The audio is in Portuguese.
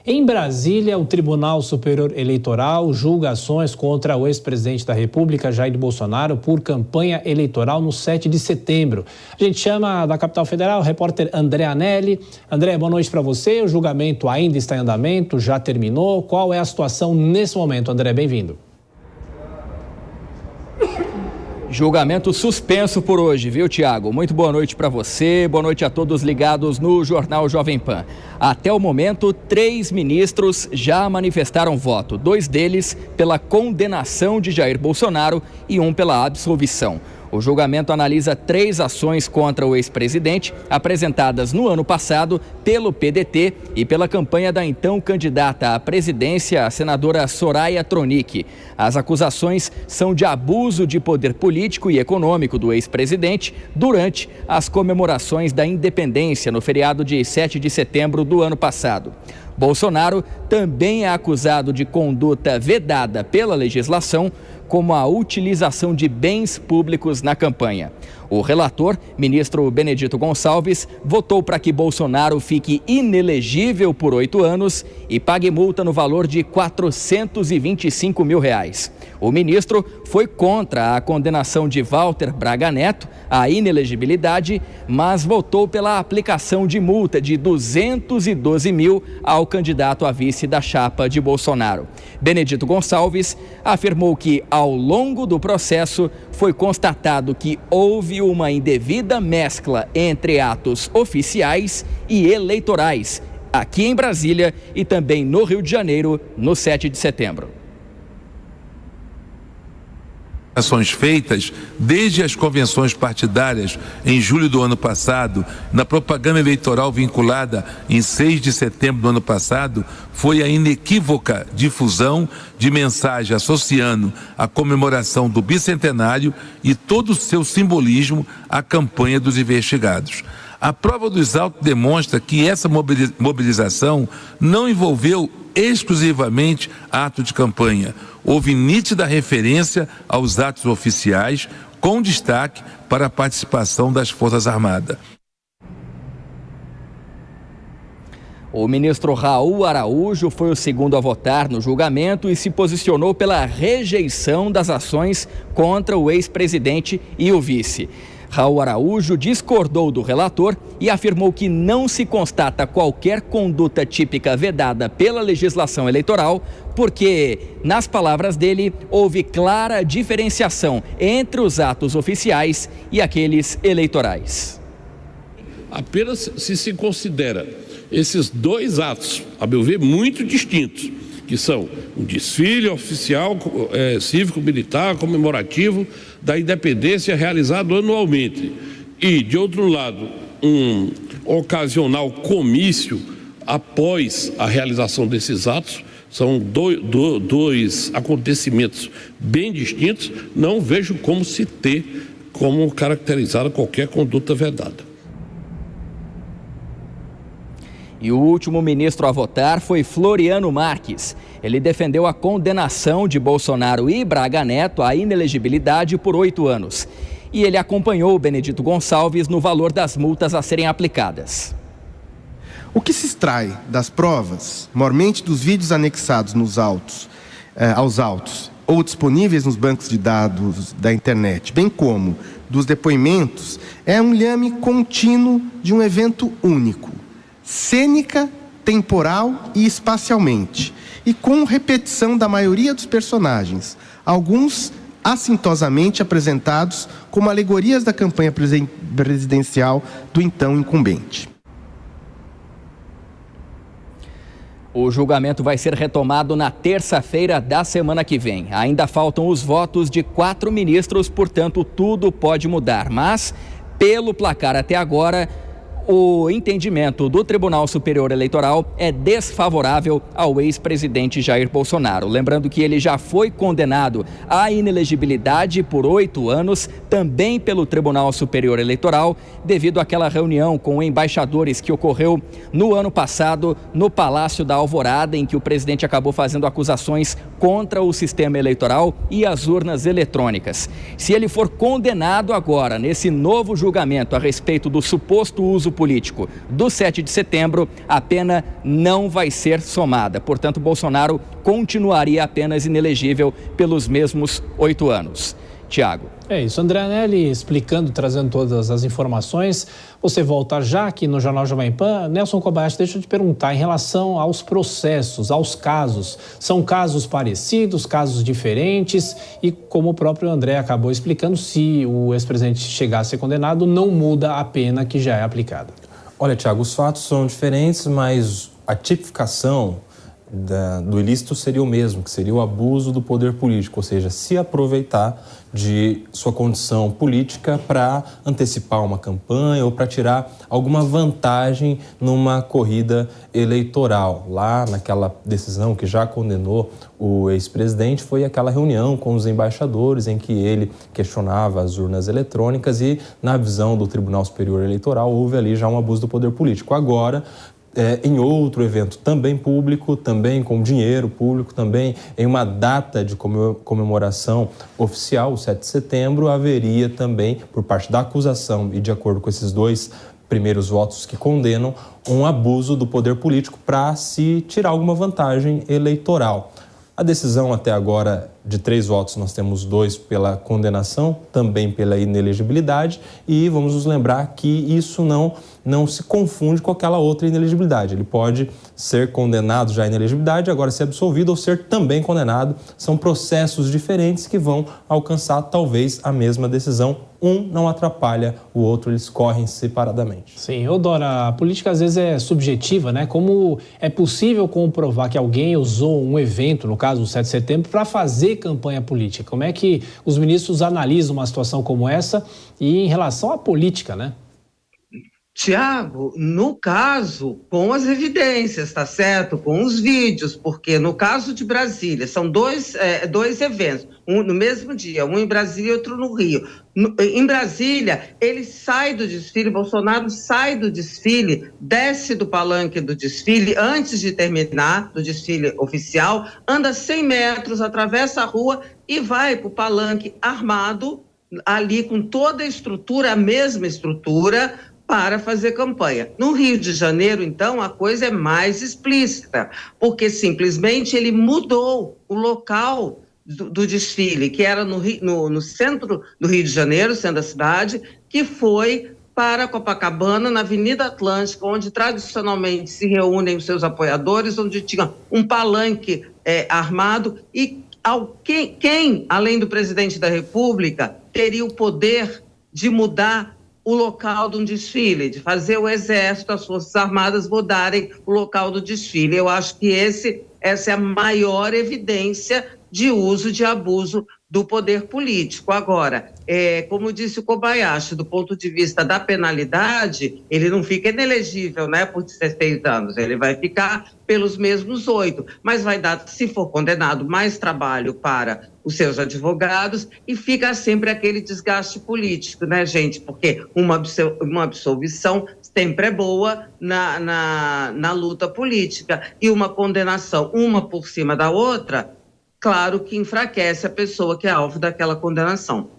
Em Brasília, o Tribunal Superior Eleitoral julga ações contra o ex-presidente da República, Jair Bolsonaro, por campanha eleitoral no 7 de setembro. A gente chama da capital federal o repórter André Anelli. André, boa noite para você. O julgamento ainda está em andamento, já terminou. Qual é a situação nesse momento, André? Bem-vindo. Julgamento suspenso por hoje, viu, Tiago? Muito boa noite para você, boa noite a todos ligados no Jornal Jovem Pan. Até o momento, 3 ministros já manifestaram voto, 2 deles pela condenação de Jair Bolsonaro e 1 pela absolvição. O julgamento analisa 3 ações contra o ex-presidente, apresentadas no ano passado pelo PDT e pela campanha da então candidata à presidência, a senadora Soraya Tronic. As acusações são de abuso de poder político e econômico do ex-presidente durante as comemorações da independência no feriado de 7 de setembro do ano passado. Bolsonaro também é acusado de conduta vedada pela legislação, como a utilização de bens públicos na campanha. O relator, ministro Benedito Gonçalves, votou para que Bolsonaro fique inelegível por 8 anos e pague multa no valor de R$ 425 mil. O ministro foi contra a condenação de Walter Braga Neto à inelegibilidade, mas votou pela aplicação de multa de R$ 212 mil ao candidato a vice da chapa de Bolsonaro. Benedito Gonçalves afirmou que, ao longo do processo, foi constatado que houve uma indevida mescla entre atos oficiais e eleitorais, aqui em Brasília e também no Rio de Janeiro, no 7 de setembro. Ações feitas desde as convenções partidárias em julho do ano passado, na propaganda eleitoral vinculada em 6 de setembro do ano passado, foi a inequívoca difusão de mensagem associando a comemoração do bicentenário e todo o seu simbolismo à campanha dos investigados. A prova dos autos demonstra que essa mobilização não envolveu exclusivamente ato de campanha. Houve nítida referência aos atos oficiais, com destaque para a participação das Forças Armadas. O ministro Raul Araújo foi o segundo a votar no julgamento e se posicionou pela rejeição das ações contra o ex-presidente e o vice. Raul Araújo discordou do relator e afirmou que não se constata qualquer conduta típica vedada pela legislação eleitoral, porque, nas palavras dele, houve clara diferenciação entre os atos oficiais e aqueles eleitorais. Apenas se considera esses 2 atos, a meu ver, muito distintos, que são um desfile oficial cívico-militar comemorativo da independência realizado anualmente e, de outro lado, um ocasional comício após a realização desses atos. São dois acontecimentos bem distintos. Não vejo como se ter como caracterizada qualquer conduta vedada. E o último ministro a votar foi Floriano Marques. Ele defendeu a condenação de Bolsonaro e Braga Neto à inelegibilidade por 8 anos. E ele acompanhou Benedito Gonçalves no valor das multas a serem aplicadas. O que se extrai das provas, mormente dos vídeos anexados aos autos ou disponíveis nos bancos de dados da internet, bem como dos depoimentos, é um liame contínuo de um evento único, cênica, temporal e espacialmente, e com repetição da maioria dos personagens, alguns assintosamente apresentados como alegorias da campanha presidencial do então incumbente. O julgamento vai ser retomado na terça-feira da semana que vem. Ainda faltam os votos de 4 ministros, portanto, tudo pode mudar. Mas, pelo placar até agora, o entendimento do Tribunal Superior Eleitoral é desfavorável ao ex-presidente Jair Bolsonaro. Lembrando que ele já foi condenado à inelegibilidade por 8 anos, também pelo Tribunal Superior Eleitoral, devido àquela reunião com embaixadores que ocorreu no ano passado no Palácio da Alvorada, em que o presidente acabou fazendo acusações contra o sistema eleitoral e as urnas eletrônicas. Se ele for condenado agora, nesse novo julgamento a respeito do suposto uso político do 7 de setembro, a pena não vai ser somada. Portanto, Bolsonaro continuaria apenas inelegível pelos mesmos 8 anos. Tiago. É isso, André Anelli explicando, trazendo todas as informações. Você volta já aqui no Jornal Jovem Pan. Nelson Kobayashi, deixa eu te perguntar, em relação aos processos, aos casos, são casos parecidos, casos diferentes? E como o próprio André acabou explicando, se o ex-presidente chegar a ser condenado, não muda a pena que já é aplicada. Olha, Tiago, os fatos são diferentes, mas a tipificação do ilícito seria o mesmo, que seria o abuso do poder político, ou seja, se aproveitar de sua condição política para antecipar uma campanha ou para tirar alguma vantagem numa corrida eleitoral. Lá naquela decisão que já condenou o ex-presidente foi aquela reunião com os embaixadores em que ele questionava as urnas eletrônicas e, na visão do Tribunal Superior Eleitoral, houve ali já um abuso do poder político. Agora, em outro evento também público, também com dinheiro público, também em uma data de comemoração oficial, o 7 de setembro, haveria também, por parte da acusação e de acordo com esses dois primeiros votos que condenam, um abuso do poder político para se tirar alguma vantagem eleitoral. A decisão até agora de 3 votos, nós temos 2 pela condenação, também pela inelegibilidade, e vamos nos lembrar que isso não se confunde com aquela outra inelegibilidade. Ele pode ser condenado já à inelegibilidade, agora ser absolvido ou ser também condenado. São processos diferentes que vão alcançar talvez a mesma decisão. Um não atrapalha o outro, eles correm separadamente. Sim, Dora, a política às vezes é subjetiva, né? Como é possível comprovar que alguém usou um evento, no caso o 7 de setembro, para fazer campanha política? Como é que os ministros analisam uma situação como essa e em relação à política, né? Tiago, no caso, com as evidências, tá certo? Com os vídeos, porque no caso de Brasília, são dois eventos, um no mesmo dia, um em Brasília e outro no Rio. Em Brasília, ele sai do desfile, Bolsonaro sai do desfile, desce do palanque do desfile, antes de terminar, do desfile oficial, anda 100 metros, atravessa a rua e vai para o palanque armado, ali com toda a estrutura, a mesma estrutura, para fazer campanha. No Rio de Janeiro, então, a coisa é mais explícita, porque simplesmente ele mudou o local do desfile, que era no centro do Rio de Janeiro, centro da cidade, que foi para Copacabana, na Avenida Atlântica, onde tradicionalmente se reúnem os seus apoiadores, onde tinha um palanque armado, e quem, além do presidente da República, teria o poder de mudar o local de um desfile, de fazer o Exército, as Forças Armadas mudarem o local do desfile. Eu acho que essa é a maior evidência de uso, de abuso do poder político. Agora, como disse o Kobayashi, do ponto de vista da penalidade, ele não fica inelegível, né, por 16 anos, ele vai ficar pelos mesmos 8, mas vai dar, se for condenado, mais trabalho para os seus advogados e fica sempre aquele desgaste político, né, gente, porque uma absolvição sempre é boa na luta política e uma condenação, uma por cima da outra, claro que enfraquece a pessoa que é alvo daquela condenação.